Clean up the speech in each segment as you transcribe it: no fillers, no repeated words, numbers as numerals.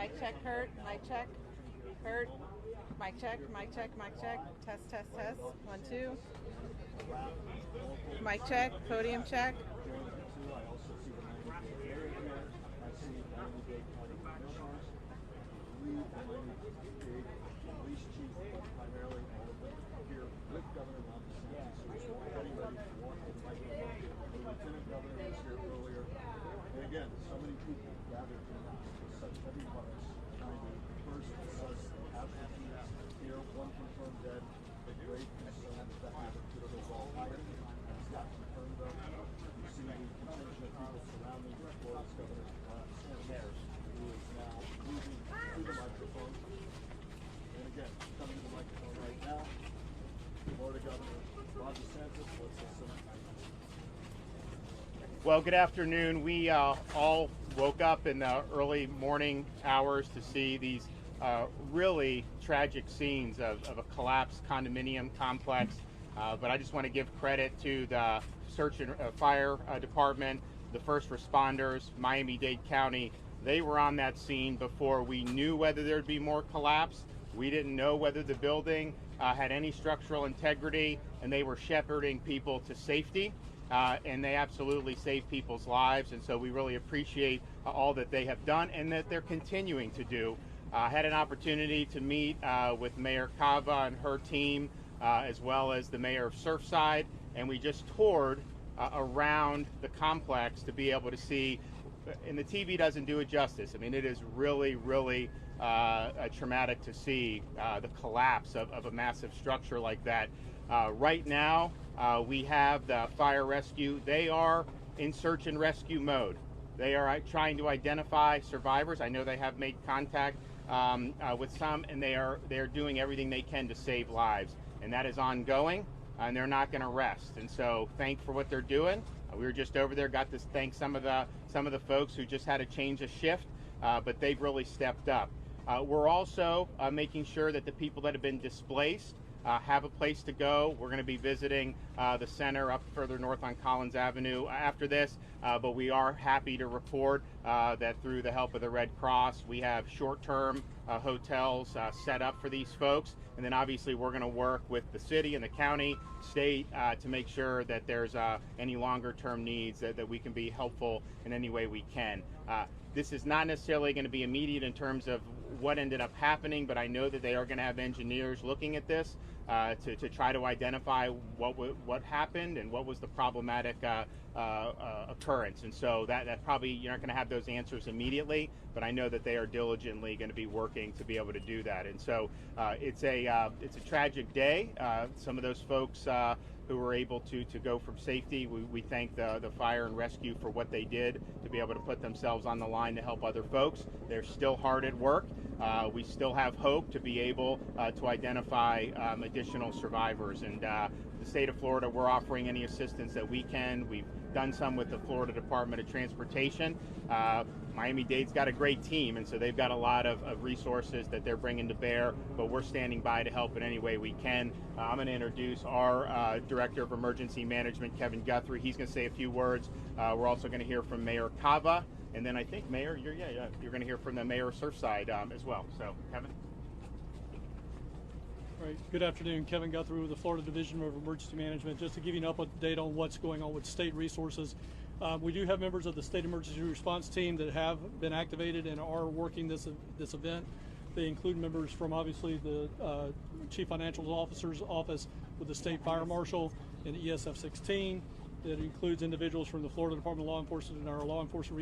Mic check, Kurt. Mic check. Kurt. Mic check, mic check, mic check. Test, test, test. 1, 2. Mic check, podium check. I also see the Miami-Dade area here. I see Miami-Dade County Commissioners. I believe the Miami-Dade Police Chief, primarily all of them here with Governor DeSantis, who's getting ready to walk the microphone. The Lieutenant Governor was here earlier. And again, so many people gathered tonight with such heavy hearts, trying to first assess the casualties here. One confirmed dead. The great concern is that the goes all higher. It's not confirmed though. You see the contingent of people surrounding the Florida's Governor DeSantis, who is now moving to the microphone. And again, coming to the microphone right now, Florida Governor DeSantis. Let's listen. Well, good afternoon. We all woke up in the early morning hours to see these really tragic scenes of a collapsed condominium complex. But I just want to give credit to the search and fire department, the first responders, Miami-Dade County. They were on that scene before we knew whether there'd be more collapse. We didn't know whether the building had any structural integrity, and they were shepherding people to safety. And they absolutely saved people's lives, and so we really appreciate all that they have done and that they're continuing to do. I had an opportunity to meet with Mayor Cava and her team, as well as the mayor of Surfside, and we just toured around the complex to be able to see, and the TV doesn't do it justice. I mean, it is really, really traumatic to see the collapse of a massive structure like that. Right now, we have the fire rescue. They are in search and rescue mode. They are trying to identify survivors. I know they have made contact with some, and they are doing everything they can to save lives, and that is ongoing, and they're not going to rest. And so, thank for what they're doing. We were just over there, got to thank some of the folks who just had to change a shift, but they've really stepped up. We're also making sure that the people that have been displaced have a place to go. We're going to be visiting the center up further north on Collins Avenue after this, but we are happy to report that through the help of the Red Cross, we have short-term hotels set up for these folks, and then obviously we're going to work with the city and the county, state, to make sure that there's any longer-term needs that we can be helpful in any way we can. This is not necessarily going to be immediate in terms of what ended up happening, but I know that they are going to have engineers looking at this to try to identify what happened and what was the problematic occurrence. And so that probably you're not going to have those answers immediately, but I know that they are diligently going to be working to be able to do that. And so it's a tragic day. Some of those folks who were able to go from safety, we thank the fire and rescue for what they did to be able to put themselves on the line to help other folks. They're still hard at work. We still have hope to be able to identify additional survivors. And the state of Florida, we're offering any assistance that we can. We've done some with the Florida Department of Transportation. Miami-Dade's got a great team, and so they've got a lot of resources that they're bringing to bear, but we're standing by to help in any way we can. I'm going to introduce our Director of Emergency Management, Kevin Guthrie. He's going to say a few words. We're also going to hear from Mayor Cava, and then I think, Mayor, you're going to hear from the Mayor of Surfside as well. So, Kevin. All right. Good afternoon. Kevin Guthrie with the Florida Division of Emergency Management. Just to give you an update on what's going on with state resources, we do have members of the State Emergency Response Team that have been activated and are working this event. They include members from obviously the Chief Financial Officer's office with the State Fire Marshal and ESF 16. That includes individuals from the Florida Department of Law Enforcement and our law enforcement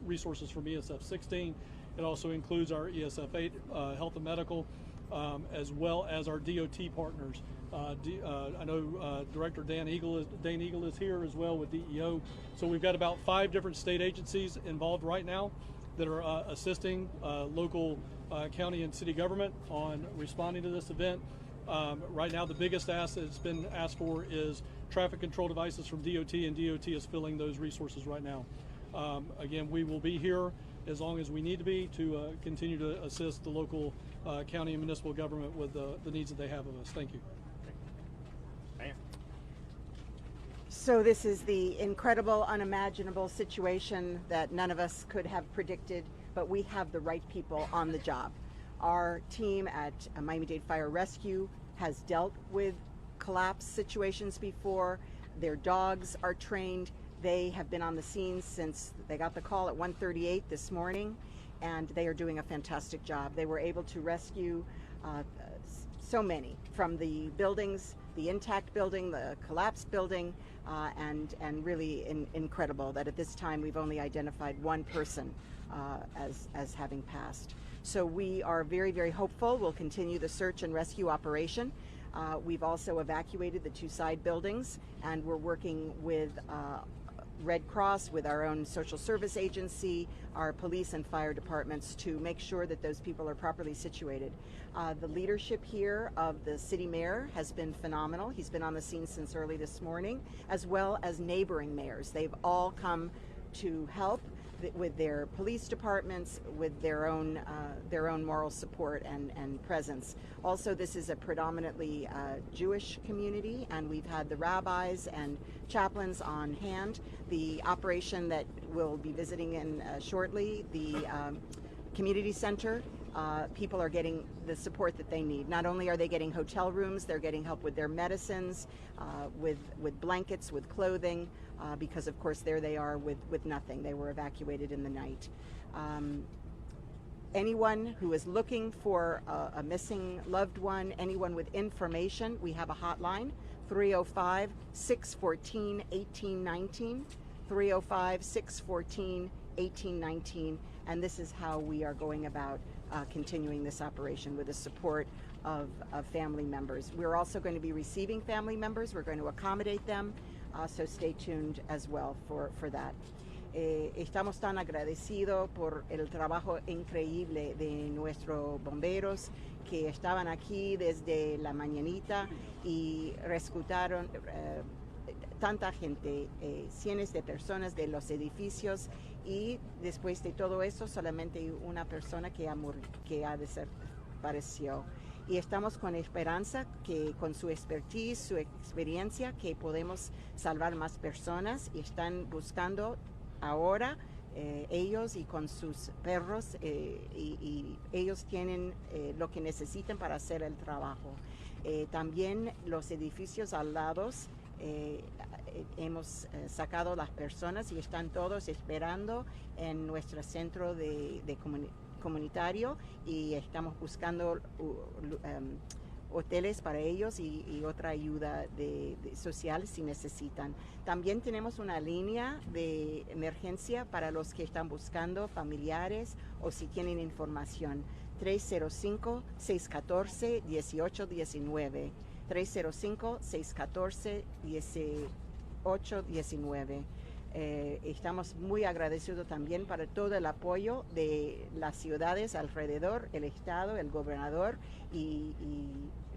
resources from ESF 16. It also includes our ESF 8 Health and Medical, as well as our DOT partners. I know Director Dane Eagle is here as well with DEO. So we've got about 5 different state agencies involved right now that are assisting local county and city government on responding to this event. Right now, the biggest ask that's been asked for is traffic control devices from DOT, and DOT is filling those resources right now. Again, we will be here as long as we need to be to continue to assist the local county and municipal government with the needs that they have of us. Thank you. So this is the incredible, unimaginable situation that none of us could have predicted, but we have the right people on the job. Our team at Miami-Dade Fire Rescue has dealt with collapse situations before. Their dogs are trained. They have been on the scene since they got the call at 1:38 this morning, and they are doing a fantastic job. They were able to rescue so many from the buildings, the intact building, the collapsed building, and really incredible that at this time we've only identified one person as having passed. So we are very, very hopeful. We'll continue the search and rescue operation. We've also evacuated the two side buildings, and we're working with Red Cross, with our own social service agency, our police and fire departments to make sure that those people are properly situated. The leadership here of the city mayor has been phenomenal. He's been on the scene since early this morning, as well as neighboring mayors. They've all come to help with their police departments, with their own moral support and presence. Also, this is a predominantly Jewish community, and we've had the rabbis and chaplains on hand. The operation that we'll be visiting in shortly, the community center, people are getting the support that they need. Not only are they getting hotel rooms, they're getting help with their medicines, with blankets, with clothing, because of course there they are with nothing. They were evacuated in the night. Anyone who is looking for a missing loved one, anyone with information, we have a hotline, 305-614-1819, 305-614-1819, and this is how we are going about continuing this operation with the support of family members. We're also going to be receiving family members. We're going to accommodate them, so stay tuned as well for that. Estamos tan agradecidos por el trabajo increíble de nuestros bomberos que estaban aquí desde la mañanita y rescataron tanta gente, cientos de personas de los edificios, y después de todo eso solamente una persona que ha desaparecido. Y estamos con esperanza que con su expertise, su experiencia, que podemos salvar más personas, y están buscando ahora ellos y con sus perros, y ellos tienen lo que necesitan para hacer el trabajo. También los edificios al lado, hemos sacado las personas y están todos esperando en nuestro centro de comunitario, y estamos buscando hoteles para ellos y otra ayuda social si necesitan. También tenemos una línea de emergencia para los que están buscando familiares o si tienen información. 305-614-1819. 305-614-1819. Estamos muy agradecidos también para todo el apoyo de las ciudades alrededor, el estado, el gobernador y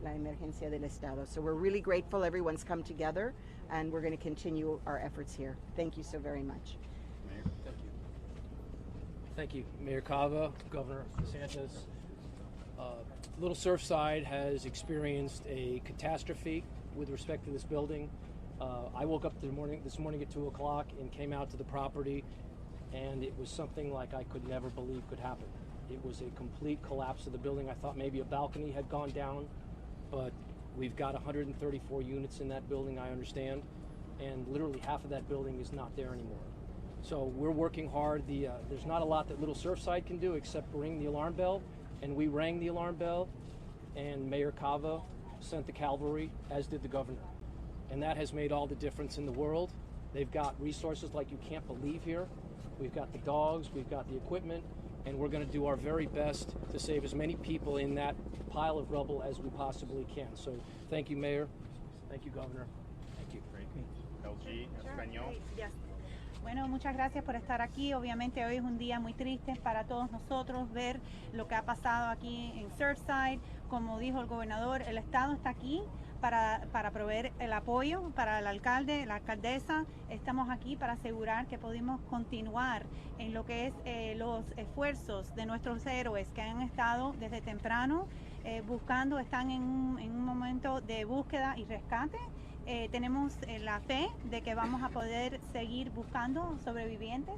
la emergencia del estado. So we're really grateful everyone's come together, and we're going to continue our efforts here. Thank you so very much. Mayor, thank you. Thank you, Mayor Cava, Governor DeSantis. Little Surfside has experienced a catastrophe with respect to this building. I woke up this morning at 2 o'clock and came out to the property, and it was something like I could never believe could happen. It was a complete collapse of the building. I thought maybe a balcony had gone down, but we've got 134 units in that building, I understand, and literally half of that building is not there anymore. So we're working hard. There's not a lot that Little Surfside can do except ring the alarm bell, and we rang the alarm bell, and Mayor Cava sent the cavalry, as did the governor. And that has made all the difference in the world. They've got resources like you can't believe here. We've got the dogs, we've got the equipment, and we're going to do our very best to save as many people in that pile of rubble as we possibly can. So thank you, Mayor. Thank you, Governor. Thank you. LG, Español. Yes. Bueno, muchas gracias por estar aquí. Obviamente hoy es un día muy triste para todos nosotros ver lo que ha pasado aquí en Surfside. Como dijo el gobernador, el Estado está aquí para proveer el apoyo para el alcalde, la alcaldesa. Estamos aquí para asegurar que podemos continuar en lo que es los esfuerzos de nuestros héroes que han estado desde temprano buscando, están en un momento de búsqueda y rescate. tenemos la fe de que vamos a poder seguir buscando sobrevivientes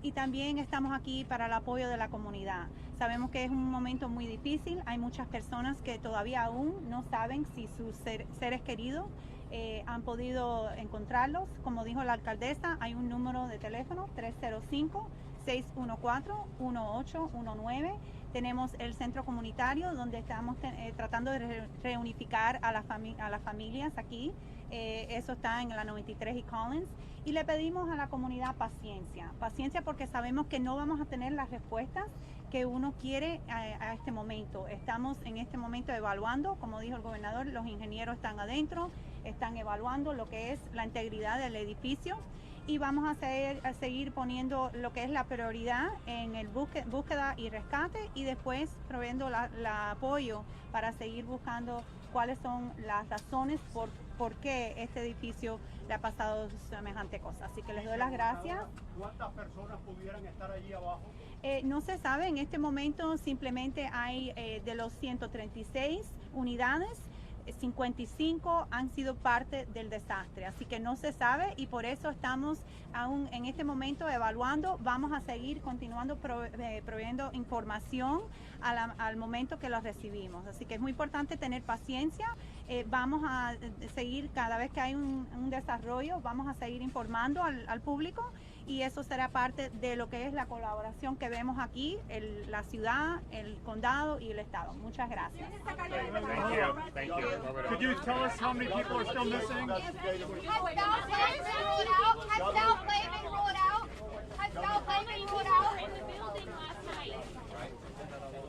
y también estamos aquí para el apoyo de la comunidad. Sabemos que es un momento muy difícil, hay muchas personas que todavía aún no saben si sus seres queridos han podido encontrarlos. Como dijo la alcaldesa, hay un número de teléfono 305-614-1819. Tenemos el centro comunitario donde estamos tratando de reunificar a las familias aquí. Eso está en la 93 y Collins. Y le pedimos a la comunidad paciencia. Paciencia porque sabemos que no vamos a tener las respuestas que uno quiere a este momento. Estamos en este momento evaluando, como dijo el gobernador, los ingenieros están adentro, están evaluando lo que es la integridad del edificio y vamos a seguir poniendo lo que es la prioridad en el búsqueda y rescate y después proveyendo la apoyo para seguir buscando cuáles son las razones por qué este edificio le ha pasado semejante cosa. Así que les doy las gracias. ¿Cuántas personas pudieran estar allí abajo? No se sabe, en este momento simplemente hay de los 136 unidades, 55 han sido parte del desastre, así que no se sabe y por eso estamos aún en este momento evaluando. Vamos a seguir continuando proveyendo información al momento que lo recibimos, así que es muy importante tener paciencia. Vamos a seguir, cada vez que hay un desarrollo, vamos a seguir informando al público y eso será parte de lo que es la colaboración que vemos aquí, la ciudad, el condado y el estado. Muchas gracias. Thank you. Could you tell us how many people are still missing? Has Bell played?